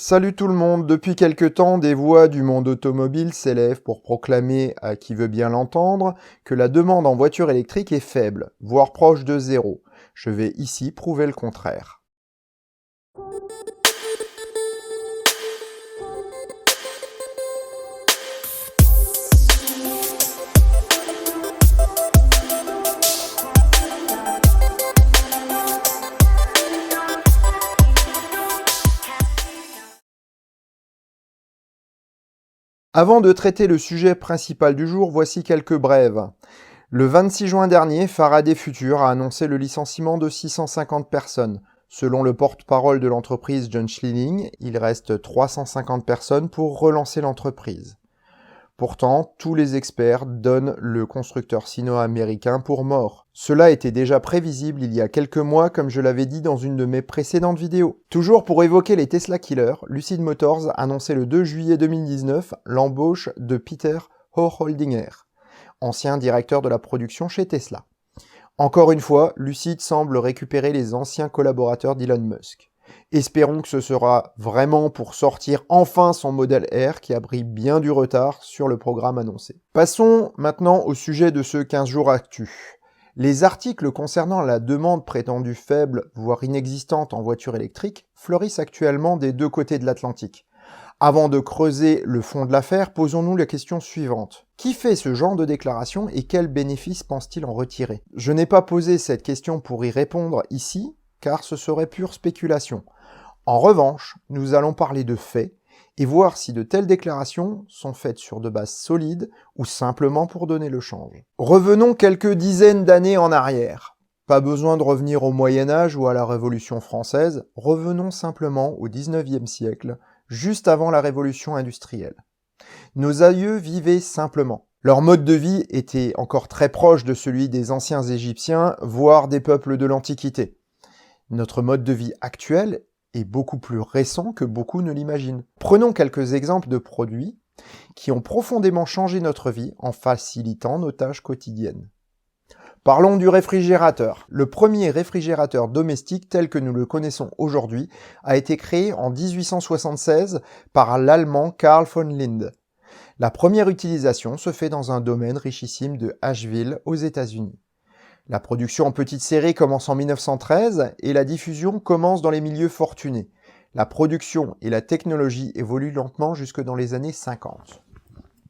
Salut tout le monde, depuis quelque temps, des voix du monde automobile s'élèvent pour proclamer à qui veut bien l'entendre que la demande en voiture électrique est faible, voire proche de zéro. Je vais ici prouver le contraire. Avant de traiter le sujet principal du jour, voici quelques brèves. Le 26 juin dernier, Faraday Future a annoncé le licenciement de 650 personnes. Selon le porte-parole de l'entreprise John Schilling, il reste 350 personnes pour relancer l'entreprise. Pourtant, tous les experts donnent le constructeur sino-américain pour mort. Cela était déjà prévisible il y a quelques mois, comme je l'avais dit dans une de mes précédentes vidéos. Toujours pour évoquer les Tesla Killers, Lucid Motors annonçait le 2 juillet 2019 l'embauche de Peter Hochholdinger, ancien directeur de la production chez Tesla. Encore une fois, Lucid semble récupérer les anciens collaborateurs d'Elon Musk. Espérons que ce sera vraiment pour sortir enfin son modèle R qui a pris bien du retard sur le programme annoncé. Passons maintenant au sujet de ce 15 jours actu. Les articles concernant la demande prétendue faible, voire inexistante en voiture électrique, fleurissent actuellement des deux côtés de l'Atlantique. Avant de creuser le fond de l'affaire, posons-nous la question suivante. Qui fait ce genre de déclaration et quels bénéfices pense-t-il en retirer? Je n'ai pas posé cette question pour y répondre ici, car ce serait pure spéculation. En revanche, nous allons parler de faits et voir si de telles déclarations sont faites sur de bases solides ou simplement pour donner le change. Revenons quelques dizaines d'années en arrière. Pas besoin de revenir au Moyen-Âge ou à la Révolution française, revenons simplement au XIXe siècle, juste avant la Révolution industrielle. Nos aïeux vivaient simplement. Leur mode de vie était encore très proche de celui des anciens Égyptiens, voire des peuples de l'Antiquité. Notre mode de vie actuel est beaucoup plus récent que beaucoup ne l'imaginent. Prenons quelques exemples de produits qui ont profondément changé notre vie en facilitant nos tâches quotidiennes. Parlons du réfrigérateur. Le premier réfrigérateur domestique tel que nous le connaissons aujourd'hui a été créé en 1876 par l'Allemand Carl von Linde. La première utilisation se fait dans un domaine richissime de Asheville aux États-Unis. La production en petite série commence en 1913 et la diffusion commence dans les milieux fortunés. La production et la technologie évoluent lentement jusque dans les années 50.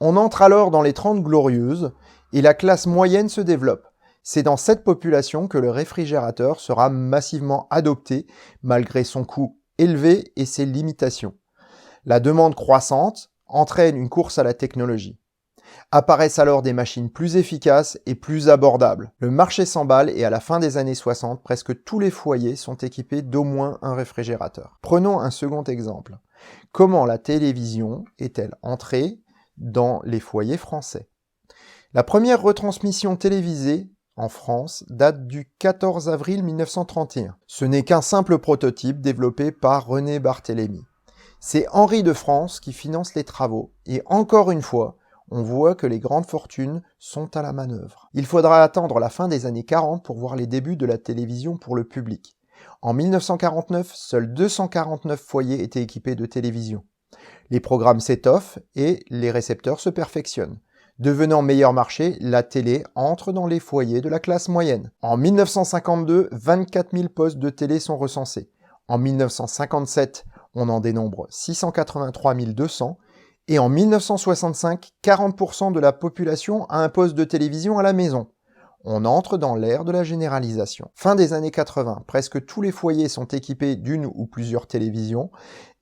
On entre alors dans les 30 glorieuses et la classe moyenne se développe. C'est dans cette population que le réfrigérateur sera massivement adopté malgré son coût élevé et ses limitations. La demande croissante entraîne une course à la technologie. Apparaissent alors des machines plus efficaces et plus abordables. Le marché s'emballe et à la fin des années 60, presque tous les foyers sont équipés d'au moins un réfrigérateur. Prenons un second exemple. Comment la télévision est-elle entrée dans les foyers français? La première retransmission télévisée en France date du 14 avril 1931. Ce n'est qu'un simple prototype développé par René Barthélemy. C'est Henri de France qui finance les travaux et encore une fois, on voit que les grandes fortunes sont à la manœuvre. Il faudra attendre la fin des années 40 pour voir les débuts de la télévision pour le public. En 1949, seuls 249 foyers étaient équipés de télévision. Les programmes s'étoffent et les récepteurs se perfectionnent. Devenant meilleur marché, la télé entre dans les foyers de la classe moyenne. En 1952, 24 000 postes de télé sont recensés. En 1957, on en dénombre 683 200. Et en 1965, 40% de la population a un poste de télévision à la maison. On entre dans l'ère de la généralisation. Fin des années 80, presque tous les foyers sont équipés d'une ou plusieurs télévisions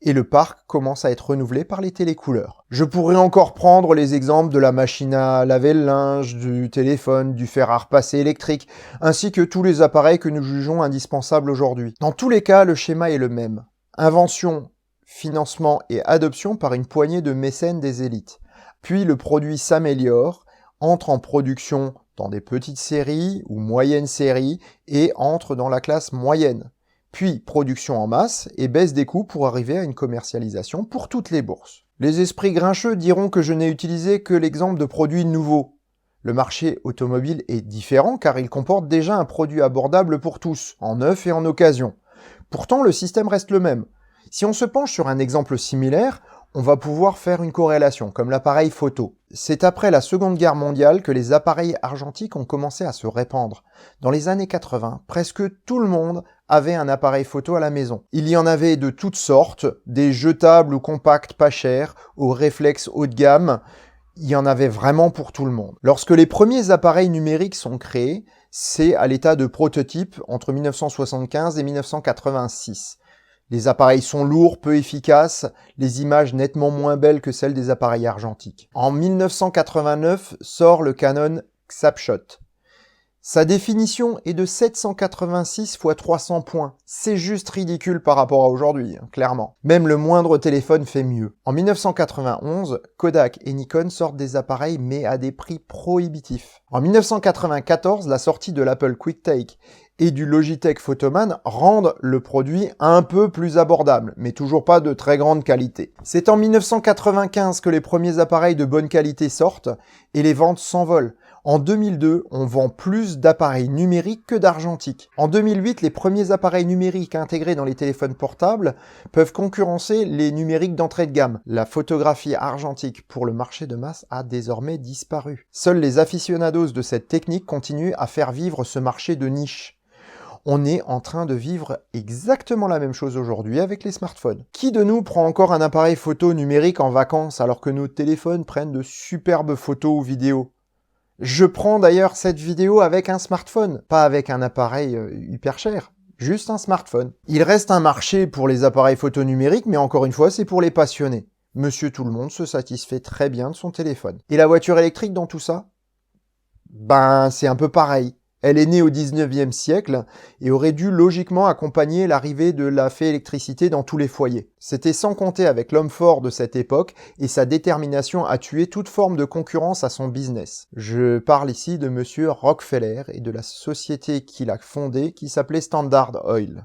et le parc commence à être renouvelé par les télécouleurs. Je pourrais encore prendre les exemples de la machine à laver le linge, du téléphone, du fer à repasser électrique, ainsi que tous les appareils que nous jugeons indispensables aujourd'hui. Dans tous les cas, le schéma est le même. Invention, financement et adoption par une poignée de mécènes des élites. Puis le produit s'améliore, entre en production dans des petites séries ou moyennes séries et entre dans la classe moyenne. Puis production en masse et baisse des coûts pour arriver à une commercialisation pour toutes les bourses. Les esprits grincheux diront que je n'ai utilisé que l'exemple de produits nouveaux. Le marché automobile est différent car il comporte déjà un produit abordable pour tous, en neuf et en occasion. Pourtant, le système reste le même. Si on se penche sur un exemple similaire, on va pouvoir faire une corrélation, comme l'appareil photo. C'est après la Seconde Guerre mondiale que les appareils argentiques ont commencé à se répandre. Dans les années 80, presque tout le monde avait un appareil photo à la maison. Il y en avait de toutes sortes, des jetables ou compacts pas chers, aux réflexes haut de gamme. Il y en avait vraiment pour tout le monde. Lorsque les premiers appareils numériques sont créés, c'est à l'état de prototype entre 1975 et 1986. Les appareils sont lourds, peu efficaces, les images nettement moins belles que celles des appareils argentiques. En 1989 sort le Canon Xapshot. Sa définition est de 786 x 300 points. C'est juste ridicule par rapport à aujourd'hui, clairement. Même le moindre téléphone fait mieux. En 1991, Kodak et Nikon sortent des appareils mais à des prix prohibitifs. En 1994, la sortie de l'Apple QuickTake et du Logitech Photoman rendent le produit un peu plus abordable, mais toujours pas de très grande qualité. C'est en 1995 que les premiers appareils de bonne qualité sortent et les ventes s'envolent. En 2002, on vend plus d'appareils numériques que d'argentiques. En 2008, les premiers appareils numériques intégrés dans les téléphones portables peuvent concurrencer les numériques d'entrée de gamme. La photographie argentique pour le marché de masse a désormais disparu. Seuls les aficionados de cette technique continuent à faire vivre ce marché de niche. On est en train de vivre exactement la même chose aujourd'hui avec les smartphones. Qui de nous prend encore un appareil photo numérique en vacances alors que nos téléphones prennent de superbes photos ou vidéos ? Je prends d'ailleurs cette vidéo avec un smartphone, pas avec un appareil hyper cher, juste un smartphone. Il reste un marché pour les appareils photo numériques, mais encore une fois, c'est pour les passionnés. Monsieur tout le monde se satisfait très bien de son téléphone. Et la voiture électrique dans tout ça ? Ben, c'est un peu pareil. Elle est née au 19e siècle et aurait dû logiquement accompagner l'arrivée de la fée électricité dans tous les foyers. C'était sans compter avec l'homme fort de cette époque et sa détermination à tuer toute forme de concurrence à son business. Je parle ici de monsieur Rockefeller et de la société qu'il a fondée qui s'appelait Standard Oil.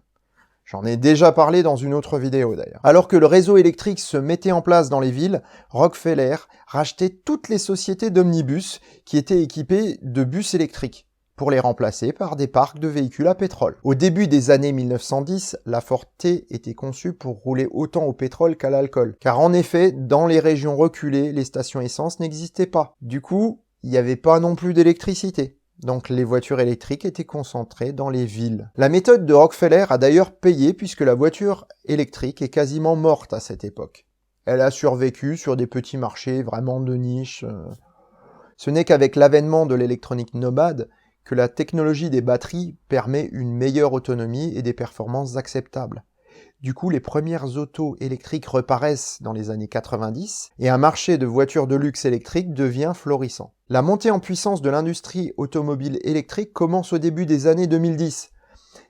J'en ai déjà parlé dans une autre vidéo d'ailleurs. Alors que le réseau électrique se mettait en place dans les villes, Rockefeller rachetait toutes les sociétés d'omnibus qui étaient équipées de bus électriques, pour les remplacer par des parcs de véhicules à pétrole. Au début des années 1910, la Ford T était conçue pour rouler autant au pétrole qu'à l'alcool. Car en effet, dans les régions reculées, les stations essence n'existaient pas. Du coup, il n'y avait pas non plus d'électricité. Donc les voitures électriques étaient concentrées dans les villes. La méthode de Rockefeller a d'ailleurs payé puisque la voiture électrique est quasiment morte à cette époque. Elle a survécu sur des petits marchés vraiment de niche. Ce n'est qu'avec l'avènement de l'électronique nomade que la technologie des batteries permet une meilleure autonomie et des performances acceptables. Du coup, les premières autos électriques reparaissent dans les années 90 et un marché de voitures de luxe électriques devient florissant. La montée en puissance de l'industrie automobile électrique commence au début des années 2010.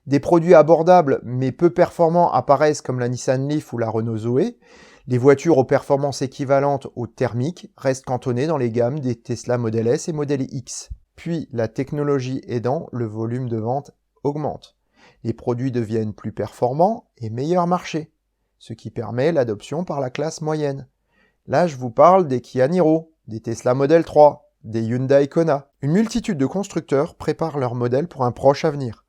Des produits abordables mais peu performants apparaissent comme la Nissan Leaf ou la Renault Zoé. Les voitures aux performances équivalentes aux thermiques restent cantonnées dans les gammes des Tesla Model S et Model X. Puis, la technologie aidant, le volume de vente augmente. Les produits deviennent plus performants et meilleur marché, ce qui permet l'adoption par la classe moyenne. Là, je vous parle des Kia Niro, des Tesla Model 3, des Hyundai Kona. Une multitude de constructeurs préparent leurs modèles pour un proche avenir.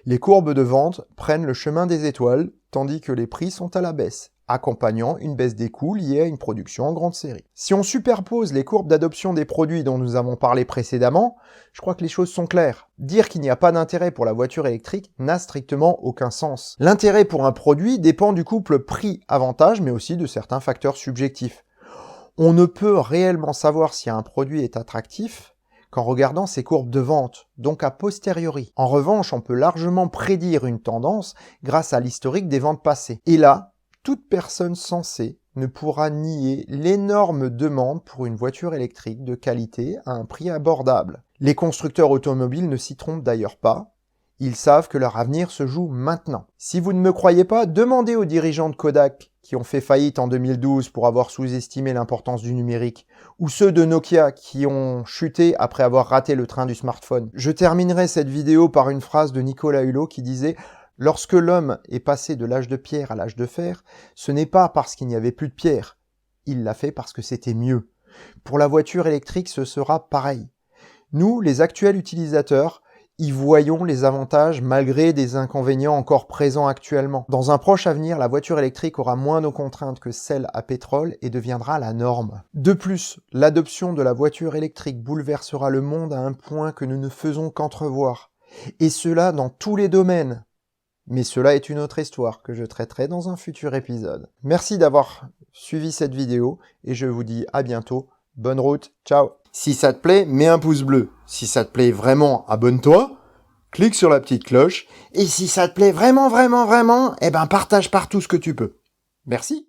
Les courbes de vente prennent le chemin des étoiles, tandis que les prix sont à la baisse, accompagnant une baisse des coûts liée à une production en grande série. Si on superpose les courbes d'adoption des produits dont nous avons parlé précédemment, je crois que les choses sont claires. Dire qu'il n'y a pas d'intérêt pour la voiture électrique n'a strictement aucun sens. L'intérêt pour un produit dépend du couple prix-avantage, mais aussi de certains facteurs subjectifs. On ne peut réellement savoir si un produit est attractif qu'en regardant ses courbes de vente, donc a posteriori. En revanche, on peut largement prédire une tendance grâce à l'historique des ventes passées. Et là, toute personne sensée ne pourra nier l'énorme demande pour une voiture électrique de qualité à un prix abordable. Les constructeurs automobiles ne s'y trompent d'ailleurs pas. Ils savent que leur avenir se joue maintenant. Si vous ne me croyez pas, demandez aux dirigeants de Kodak qui ont fait faillite en 2012 pour avoir sous-estimé l'importance du numérique, ou ceux de Nokia qui ont chuté après avoir raté le train du smartphone. Je terminerai cette vidéo par une phrase de Nicolas Hulot qui disait « Lorsque l'homme est passé de l'âge de pierre à l'âge de fer, ce n'est pas parce qu'il n'y avait plus de pierre. Il l'a fait parce que c'était mieux. Pour la voiture électrique, ce sera pareil. Nous, les actuels utilisateurs, y voyons les avantages malgré des inconvénients encore présents actuellement. Dans un proche avenir, la voiture électrique aura moins de contraintes que celle à pétrole et deviendra la norme. De plus, l'adoption de la voiture électrique bouleversera le monde à un point que nous ne faisons qu'entrevoir. Et cela dans tous les domaines. Mais cela est une autre histoire que je traiterai dans un futur épisode. Merci d'avoir suivi cette vidéo et je vous dis à bientôt. Bonne route, ciao! Si ça te plaît, mets un pouce bleu. Si ça te plaît vraiment, abonne-toi, clique sur la petite cloche. Et si ça te plaît vraiment, eh ben partage partout ce que tu peux. Merci!